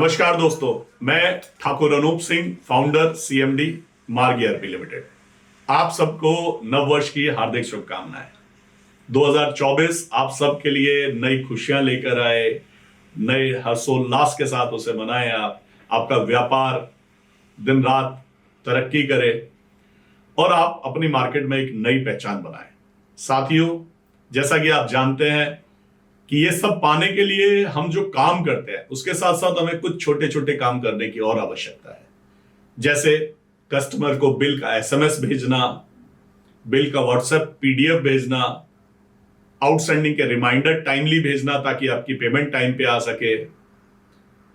नमस्कार दोस्तों, मैं ठाकुर अनूप सिंह, फाउंडर सीएमडी मार्ग ईआरपी लिमिटेड। आप सबको नववर्ष की हार्दिक शुभकामनाएं। 2024 आप सबके लिए नई खुशियां लेकर आए, नए हर्षोल्लास के साथ उसे मनाएं। आपका व्यापार दिन रात तरक्की करे और आप अपनी मार्केट में एक नई पहचान बनाएं। साथियों, जैसा कि आप जानते हैं कि ये सब पाने के लिए हम जो काम करते हैं उसके साथ साथ हमें कुछ छोटे छोटे काम करने की और आवश्यकता है। जैसे कस्टमर को बिल का एसएमएस भेजना, बिल का व्हाट्सएप पीडीएफ भेजना, आउटस्टैंडिंग के रिमाइंडर टाइमली भेजना ताकि आपकी पेमेंट टाइम पे आ सके,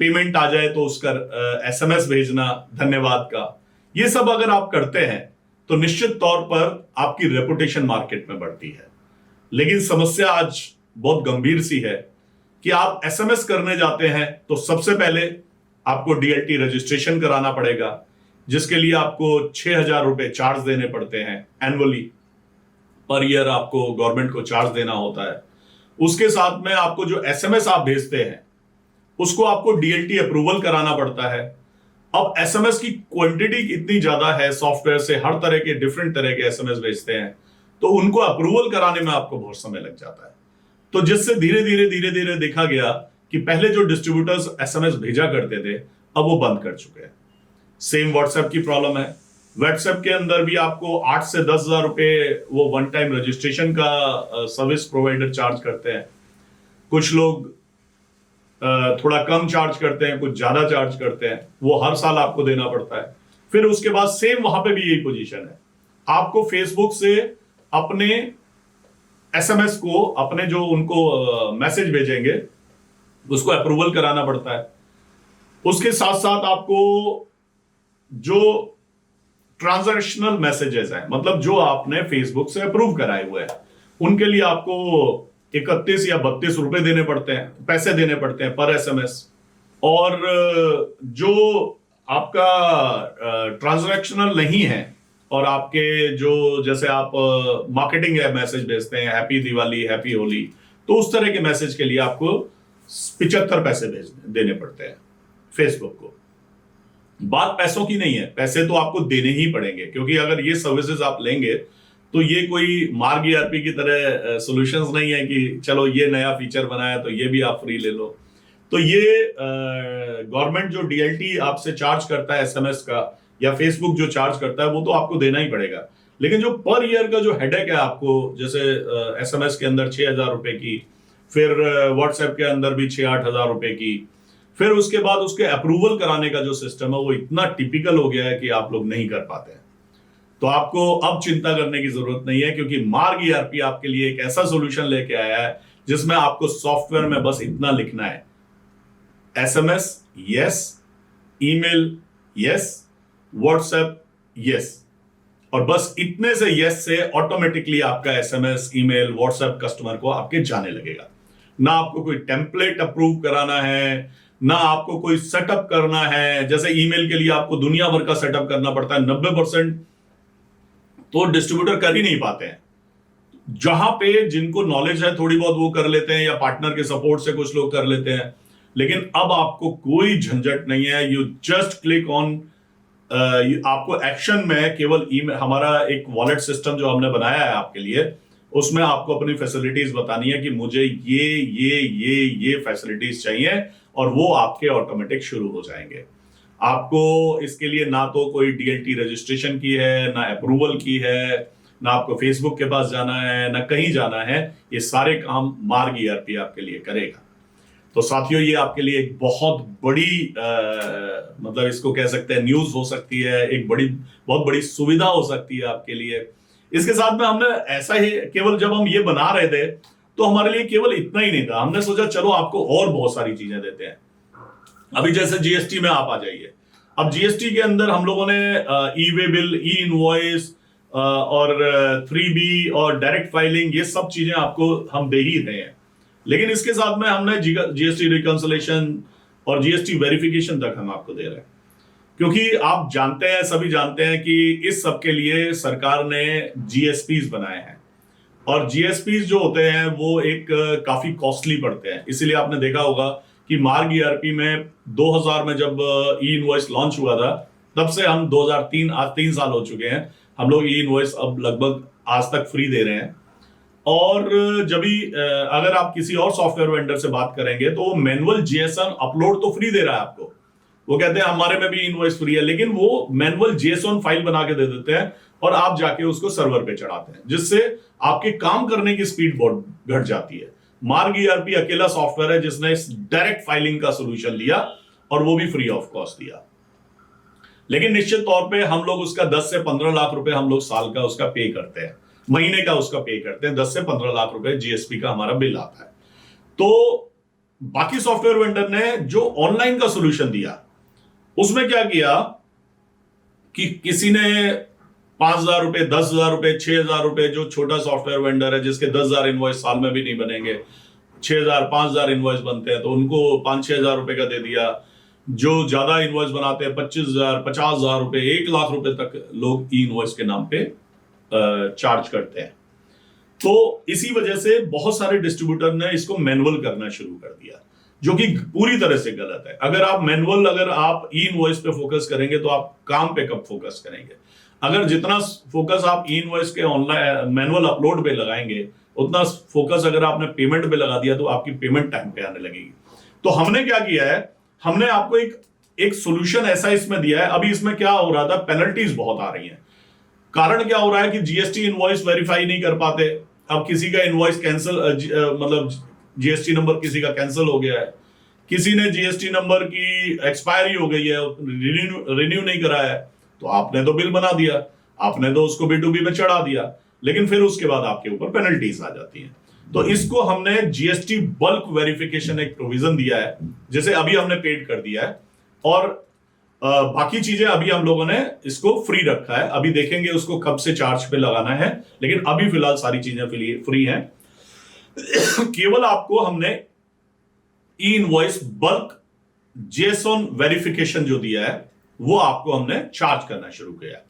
पेमेंट आ जाए तो उसका एसएमएस भेजना धन्यवाद का। ये सब अगर आप करते हैं तो निश्चित तौर पर आपकी रेपुटेशन मार्केट में बढ़ती है। लेकिन समस्या आज बहुत गंभीर सी है कि आप एसएमएस करने जाते हैं तो सबसे पहले आपको डीएलटी रजिस्ट्रेशन कराना पड़ेगा, जिसके लिए आपको 6,000 रुपए चार्ज देने पड़ते हैं एनुअली। पर ईयर आपको गवर्नमेंट को चार्ज देना होता है। उसके साथ में आपको जो एसएमएस आप भेजते हैं उसको आपको डीएलटी अप्रूवल कराना पड़ता है। अब एसएमएस की क्वांटिटी इतनी ज्यादा है, सॉफ्टवेयर से हर तरह के डिफरेंट तरह के एसएमएस भेजते हैं, तो उनको अप्रूवल कराने में आपको बहुत समय लग जाता है। तो जिससे धीरे धीरे देखा गया कि पहले जो डिस्ट्रीब्यूटर्स एसएमएस भेजा करते थे अब वो बंद कर चुके हैं। सेम व्हाट्सएप की प्रॉब्लम है। व्हाट्सएप के अंदर भी आपको 8 से 10,000 रुपए वो वन टाइम रजिस्ट्रेशन का सर्विस प्रोवाइडर चार्ज करते हैं। कुछ लोग थोड़ा कम चार्ज करते हैं, कुछ ज्यादा चार्ज करते हैं, वो हर साल आपको देना पड़ता है। फिर उसके बाद सेम वहां पे भी यही पोजीशन है। आपको फेसबुक से अपने एसएमएस को, अपने जो उनको मैसेज भेजेंगे उसको अप्रूवल कराना पड़ता है। उसके साथ साथ आपको जो ट्रांजैक्शनल मैसेजेस हैं, मतलब जो आपने फेसबुक से अप्रूव कराए हुए हैं, उनके लिए आपको 31 या 32 रुपए देने पड़ते हैं, पैसे देने पड़ते हैं पर एसएमएस। और जो आपका ट्रांजैक्शनल नहीं है और आपके जो जैसे आप मार्केटिंग मैसेज भेजते हैं, हैप्पी दिवाली, हैप्पी होली, तो उस तरह के मैसेज के लिए आपको 75 पैसे देने पड़ते हैं फेसबुक को। बात पैसों की नहीं है, पैसे तो आपको देने ही पड़ेंगे, क्योंकि अगर ये सर्विसेज आप लेंगे तो ये कोई मार्ग ईआरपी की तरह सॉल्यूशंस नहीं है कि चलो ये नया फीचर बनाया तो ये भी आप फ्री ले लो। तो ये गवर्नमेंट जो डीएलटी आपसे चार्ज करता है एसएमएस का, या फेसबुक जो चार्ज करता है, वो तो आपको देना ही पड़ेगा। लेकिन जो पर ईयर का जो हेडेक है आपको, जैसे एसएमएस के अंदर 6,000 रुपए की, फिर व्हाट्सएप के अंदर भी 6-8 हजार रुपए की, फिर उसके बाद उसके अप्रूवल कराने का जो सिस्टम है वो इतना टिपिकल हो गया है कि आप लोग नहीं कर पाते हैं। तो आपको अब चिंता करने की जरूरत नहीं है, क्योंकि मार्ग ईआरपी आपके लिए एक ऐसा सोल्यूशन लेके आया है जिसमें आपको सॉफ्टवेयर में बस इतना लिखना है, SMS yes, email yes, WhatsApp yes, और बस इतने से यस से ऑटोमेटिकली आपका एसएमएस, ईमेल, व्हाट्सएप कस्टमर को आपके जाने लगेगा। ना आपको कोई टेम्पलेट अप्रूव कराना है, ना आपको कोई सेटअप करना है। जैसे ईमेल के लिए आपको दुनिया भर का सेटअप करना पड़ता है, 90% तो डिस्ट्रीब्यूटर कर ही नहीं पाते हैं। जहां पे जिनको नॉलेज है थोड़ी बहुत वो कर लेते हैं, या पार्टनर के सपोर्ट से कुछ लोग कर लेते हैं। लेकिन अब आपको कोई झंझट नहीं है। यू जस्ट क्लिक ऑन, आपको एक्शन में केवल ईमेल, हमारा एक वॉलेट सिस्टम जो हमने बनाया है आपके लिए, उसमें आपको अपनी फैसिलिटीज बतानी है कि मुझे ये फैसिलिटीज चाहिए, और वो आपके ऑटोमेटिक शुरू हो जाएंगे। आपको इसके लिए ना तो कोई डीएलटी रजिस्ट्रेशन की है, ना अप्रूवल की है, ना आपको फेसबुक के पास जाना है, ना कहीं जाना है। ये सारे काम मार्ग ईआरपी आपके लिए करेगा। तो साथियों, ये आपके लिए एक बहुत बड़ी मतलब इसको कह सकते हैं न्यूज हो सकती है, एक बहुत बड़ी सुविधा हो सकती है आपके लिए। इसके साथ में हमने ऐसा ही, केवल जब हम ये बना रहे थे तो हमारे लिए केवल इतना ही नहीं था, हमने सोचा चलो आपको और बहुत सारी चीजें देते हैं। अभी जैसे जीएसटी में आप आ जाइए। अब जीएसटी के अंदर हम लोगों ने ई वे बिल, ई इनवॉइस और 3B और डायरेक्ट फाइलिंग, ये सब चीजें आपको हम दे ही रहे हैं। लेकिन इसके साथ में हमने जीएसटी रिकंसिलेशन और जीएसटी वेरिफिकेशन तक हम आपको दे रहे हैं, क्योंकि आप जानते हैं, सभी जानते हैं कि इस सब के लिए सरकार ने जीएसपीज बनाए हैं। और जीएसपीज जो होते हैं वो एक काफी कॉस्टली पड़ते हैं। इसीलिए आपने देखा होगा कि मार्ग ईआरपी में 2000 में जब ई इनवॉइस लॉन्च हुआ था, तब से हम 2003, आज 3 साल हो चुके हैं, हम लोग ई इनवॉइस अब लगभग आज तक फ्री दे रहे हैं। और जब भी अगर आप किसी और सॉफ्टवेयर वेंडर से बात करेंगे तो मैनुअल जेएसएन अपलोड तो फ्री दे रहा है आपको, वो कहते हैं हमारे में भी इनवॉइस फ्री है, लेकिन वो मैनुअल जेएसएन फाइल बना के दे देते हैं और आप जाके उसको सर्वर पे चढ़ाते हैं, जिससे आपके काम करने की स्पीड बहुत घट जाती है। मार्ग ईआरपी अकेला सॉफ्टवेयर है जिसने डायरेक्ट फाइलिंग का सोल्यूशन दिया और वो भी फ्री ऑफ कॉस्ट दिया। लेकिन निश्चित तौर पे हम लोग उसका 10 से 15 लाख रुपए हम लोग साल का उसका पे करते हैं, महीने का उसका पे करते हैं। 10 से 15 लाख रुपए जीएसपी का हमारा बिल आता है। तो बाकी सॉफ्टवेयर वेंडर ने जो ऑनलाइन का सोल्यूशन दिया, उसमें क्या किया कि किसी ने 5,000 रुपए, 10,000 रुपए, 6,000 रुपए, जो छोटा सॉफ्टवेयर वेंडर है जिसके 10,000 इनवॉइस साल में भी नहीं बनेंगे, 6,000, 5,000 इनवॉइस बनते हैं तो उनको 5-6,000 रुपए का दे दिया। जो ज्यादा इनवॉइस बनाते हैं 25,000, 50,000 रुपए, 1 लाख रुपए तक लोग ई इनवॉइस के नाम पे चार्ज करते हैं। तो इसी वजह से बहुत सारे डिस्ट्रीब्यूटर ने इसको मैनुअल करना शुरू कर दिया, जो कि पूरी तरह से गलत है। अगर आप ई इनवॉइस पे फोकस करेंगे तो आप काम पे कब फोकस करेंगे? अगर जितना फोकस आप ई इनवॉइस के ऑनलाइन मैनुअल अपलोड पे लगाएंगे, उतना फोकस अगर आपने पेमेंट पे लगा दिया तो आपकी पेमेंट टाइम पे आने लगेगी। तो हमने क्या किया है, हमने आपको एक सोल्यूशन ऐसा इसमें दिया है। अभी इसमें क्या हो रहा था, पेनल्टीज बहुत आ रही हैं। कारण क्या हो रहा है कि जीएसटी इनवॉइस वेरीफाई नहीं कर पाते। अब किसी का इनवॉइस कैंसिल, मतलब जीएसटी नंबर किसी का कैंसिल हो गया है, किसी ने जीएसटी नंबर की एक्सपायरी हो गई है, रिन्यू नहीं कराया है, तो आपने तो बिल बना दिया, आपने तो उसको B2B में चढ़ा दिया, लेकिन फिर उसके बाद आपके ऊपर पेनल्टीज आ जाती हैं। तो इसको हमने जीएसटी बल्क वेरिफिकेशन एक प्रोविजन दिया है, जिसे अभी हमने पेड कर दिया है, और बाकी चीजें अभी हम लोगों ने इसको फ्री रखा है। अभी देखेंगे उसको कब से चार्ज पे लगाना है, लेकिन अभी फिलहाल सारी चीजें फ्री हैं। केवल आपको हमने ई इनवॉइस बल्क जेसन वेरिफिकेशन जो दिया है वो आपको हमने चार्ज करना शुरू किया।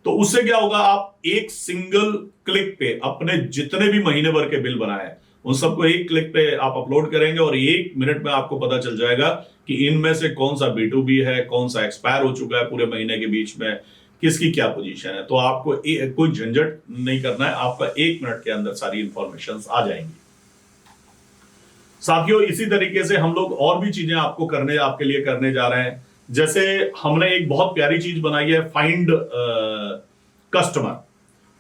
तो उससे क्या होगा, आप एक सिंगल क्लिक पे अपने जितने भी महीने भर के बिल बनाए उन सबको एक क्लिक पे आप अपलोड करेंगे और 1 मिनट में आपको पता चल जाएगा कि इनमें से कौन सा B2B है, कौन सा एक्सपायर हो चुका है पूरे महीने के बीच में, किसकी क्या पोजीशन है। तो आपको कोई झंझट नहीं करना है, आपका 1 मिनट के अंदर सारी इंफॉर्मेशन आ जाएंगी। साथियों, इसी तरीके से हम लोग और भी चीजें आपके लिए करने जा रहे हैं। जैसे हमने एक बहुत प्यारी चीज बनाई है, फाइंड कस्टमर।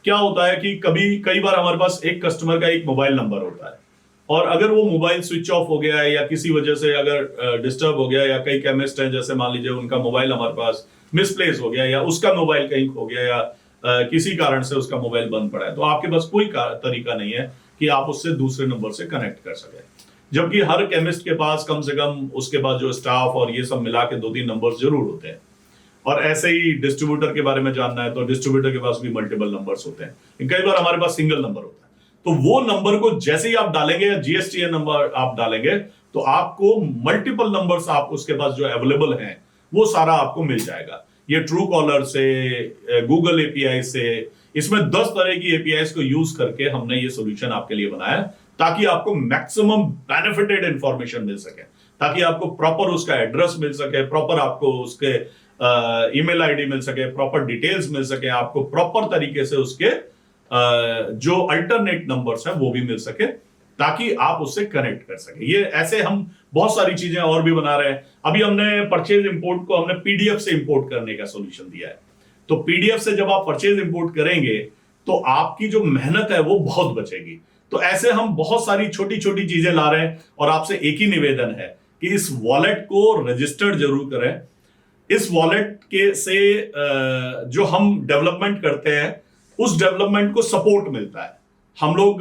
क्या होता है कि कई बार हमारे पास एक कस्टमर का एक मोबाइल नंबर होता है, और अगर वो मोबाइल स्विच ऑफ हो गया है या किसी वजह से अगर डिस्टर्ब हो गया, या कई केमिस्ट हैं जैसे मान लीजिए उनका मोबाइल हमारे पास मिसप्लेस हो गया, या उसका मोबाइल कहीं खो गया, या किसी कारण से उसका मोबाइल बंद पड़ा है, तो आपके पास कोई तरीका नहीं है कि आप उससे दूसरे नंबर से कनेक्ट कर सके। जबकि हर केमिस्ट के पास कम से कम उसके पास जो स्टाफ और ये सब मिला के 2-3 नंबर जरूर होते हैं। और ऐसे ही डिस्ट्रीब्यूटर के बारे में जानना है तो डिस्ट्रीब्यूटर के पास भी मल्टीपल नंबर्स होते हैं, कई बार हमारे पास सिंगल नंबर होता है। तो वो नंबर को जैसे ही आप डालेंगे, या जीएसटीएन नंबर आप डालेंगे, तो आपको मल्टीपल नंबर्स आप उसके पास जो अवेलेबल हैं वो सारा आपको मिल जाएगा। ये ट्रू कॉलर से, गूगल एपीआई से, इसमें 10 तरह की एपीआई को यूज करके हमने ये सोल्यूशन आपके लिए बनाया, ताकि आपको मैक्सिमम बेनिफिटेड इंफॉर्मेशन मिल सके, ताकि आपको प्रॉपर उसका एड्रेस मिल सके, प्रॉपर आपको उसके ईमेल आईडी मिल सके, प्रॉपर डिटेल्स मिल सके, आपको प्रॉपर तरीके से उसके जो अल्टरनेट नंबर्स हैं वो भी मिल सके, ताकि आप उससे कनेक्ट कर सके। ये ऐसे हम बहुत सारी चीजें और भी बना रहे हैं। अभी हमने परचेज इंपोर्ट को हमने पीडीएफ से इंपोर्ट करने का सोल्यूशन दिया है। तो पीडीएफ से जब आप परचेज इंपोर्ट करेंगे तो आपकी जो मेहनत है वो बहुत बचेगी। तो ऐसे हम बहुत सारी छोटी छोटी चीजें ला रहे हैं, और आपसे एक ही निवेदन है कि इस वॉलेट को रजिस्टर्ड जरूर करें। इस वॉलेट के से जो हम डेवलपमेंट करते हैं उस डेवलपमेंट को सपोर्ट मिलता है। हम लोग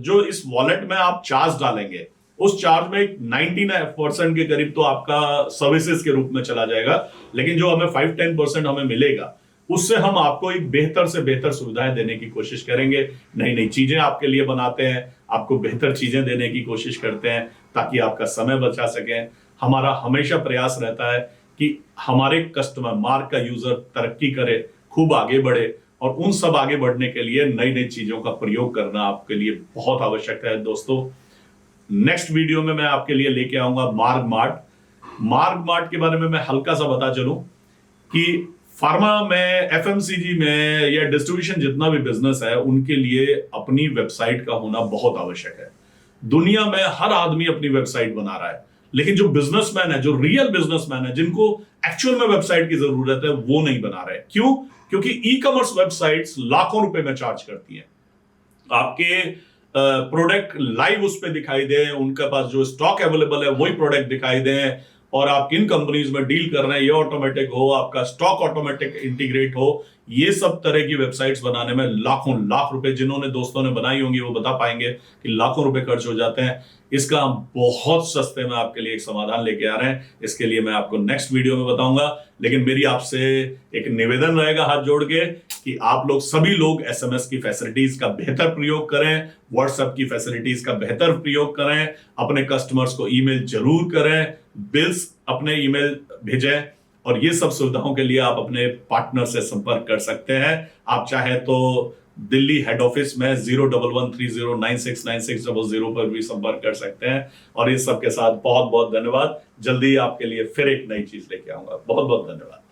जो इस वॉलेट में आप चार्ज डालेंगे, उस चार्ज में 99% के करीब तो आपका सर्विसेज के रूप में चला जाएगा, लेकिन जो हमें 5-10% हमें मिलेगा, उससे हम आपको एक बेहतर से बेहतर सुविधाएं देने की कोशिश करेंगे। नई नई चीजें आपके लिए बनाते हैं, आपको बेहतर चीजें देने की कोशिश करते हैं, ताकि आपका समय बचा सकें। हमारा हमेशा प्रयास रहता है कि हमारे कस्टमर, मार्क का यूजर तरक्की करे, खूब आगे बढ़े, और उन सब आगे बढ़ने के लिए नई नई चीजों का प्रयोग करना आपके लिए बहुत आवश्यक है। दोस्तों, नेक्स्ट वीडियो में मैं आपके लिए लेके आऊंगा मार्ग मार्ट के बारे में मैं हल्का सा बता चलूं कि फार्मा में, एफएमसीजी में या डिस्ट्रीब्यूशन जितना भी बिजनेस है उनके लिए अपनी वेबसाइट का होना बहुत आवश्यक है। दुनिया में हर आदमी अपनी वेबसाइट बना रहा है, लेकिन जो बिजनेसमैन है, जो रियल बिजनेसमैन है, जिनको एक्चुअल में वेबसाइट की जरूरत है, वो नहीं बना रहे। क्यों? क्योंकि ई कॉमर्स वेबसाइट्स लाखों रुपए में चार्ज करती हैं। आपके प्रोडक्ट लाइव उस पर दिखाई दे, उनके पास जो स्टॉक अवेलेबल है वही प्रोडक्ट दिखाई दे, और आप किन कंपनीज में डील कर रहे हैं ये ऑटोमेटिक हो, आपका स्टॉक ऑटोमेटिक इंटीग्रेट हो। ये सब तरह की वेबसाइट्स बनाने में लाखों लाख रुपए, जिन्होंने दोस्तों ने बनाई होंगी वो बता पाएंगे कि लाखों रुपए खर्च हो जाते हैं। इसका हम बहुत सस्ते में आपके लिए एक समाधान लेके आ रहे हैं। इसके लिए मैं आपको नेक्स्ट वीडियो में बताऊंगा, लेकिन मेरी आपसे एक निवेदन रहेगा हाथ जोड़ के कि आप लोग सभी लोग एसएमएस की फैसिलिटीज का बेहतर प्रयोग करें, व्हाट्सएप की फैसिलिटीज का बेहतर प्रयोग करें, अपने कस्टमर्स को ईमेल जरूर करें, बिल्स अपने ईमेल भेजें, और ये सब सुविधाओं के लिए आप अपने पार्टनर से संपर्क कर सकते हैं। आप चाहे तो दिल्ली हेड ऑफिस में 0113096960 पर भी संपर्क कर सकते हैं। और इस सब के साथ बहुत बहुत धन्यवाद। जल्दी आपके लिए फिर एक नई चीज लेके आऊंगा। बहुत बहुत धन्यवाद।